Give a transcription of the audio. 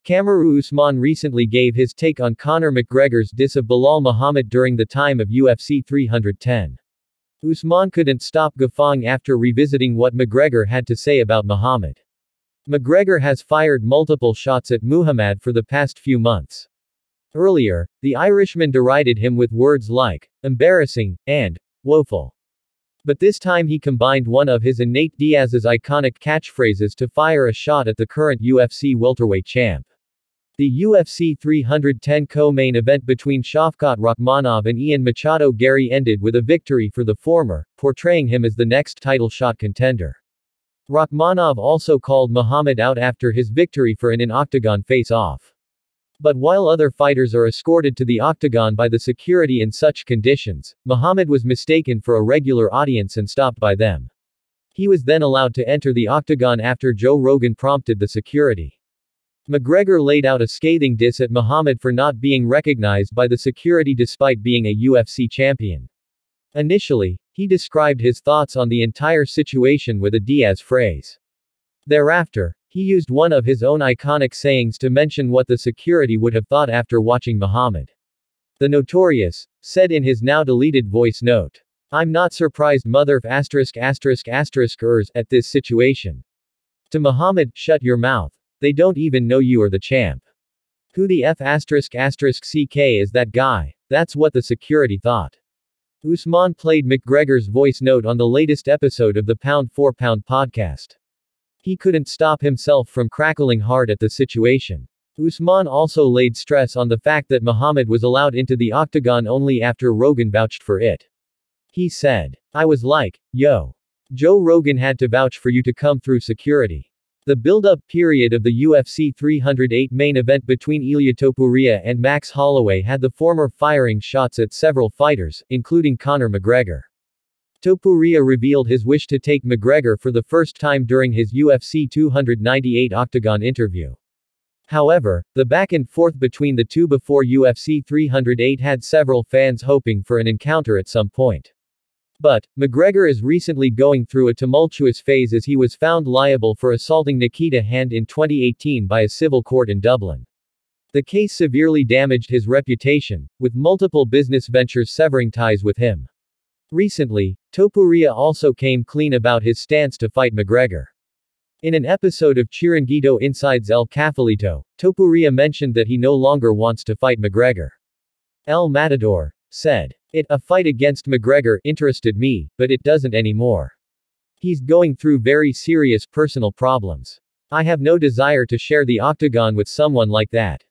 Kamaru Usman recently gave his take on Conor McGregor's diss of Belal Muhammad during the time of UFC 310. Usman couldn't stop guffawing after revisiting what McGregor had to say about Muhammad. McGregor has fired multiple shots at Muhamad for the past few months. Earlier, the Irishman derided him with words like embarrassing and woeful. But this time he combined one of his and Nate Diaz's iconic catchphrases to fire a shot at the current UFC welterweight champ. The UFC 310 co-main event between Shavkat Rakhmonov and Machado Garry ended with a victory for the former, portraying him as the next title shot contender. Rakhmonov also called Muhammad out after his victory for an in-octagon face-off. But while other fighters are escorted to the octagon by the security in such conditions, Muhammad was mistaken for a regular audience and stopped by them. He was then allowed to enter the octagon after Joe Rogan prompted the security. McGregor laid out a scathing diss at Muhammad for not being recognized by the security despite being a UFC champion. Initially, he described his thoughts on the entire situation with a Diaz phrase. Thereafter, he used one of his own iconic sayings to mention what the security would have thought after watching Muhammad. The Notorious said in his now deleted voice note, "I'm not surprised motherf********* at this situation. To Muhammad, shut your mouth. They don't even know you are the champ. Who the f******* ck is that guy?" That's what the security thought. Usman played McGregor's voice note on the latest episode of the Pound for Pound podcast. He couldn't stop himself from crackling hard at the situation. Usman also laid stress on the fact that Muhammad was allowed into the octagon only after Rogan vouched for it. He said, "I was like, yo. Joe Rogan had to vouch for you to come through security." The build-up period of the UFC 308 main event between Ilia Topuria and Max Holloway had the former firing shots at several fighters, including Conor McGregor. Topuria revealed his wish to take McGregor for the first time during his UFC 298 Octagon interview. However, the back and forth between the two before UFC 308 had several fans hoping for an encounter at some point. But, McGregor is recently going through a tumultuous phase as he was found liable for assaulting Nikita Hand in 2018 by a civil court in Dublin. The case severely damaged his reputation, with multiple business ventures severing ties with him. Recently, Topuria also came clean about his stance to fight McGregor. In an episode of Chiringuito Inside's El Cafalito, Topuria mentioned that he no longer wants to fight McGregor. El Matador said, a fight against McGregor interested me, but it doesn't anymore. He's going through very serious personal problems. I have no desire to share the octagon with someone like that."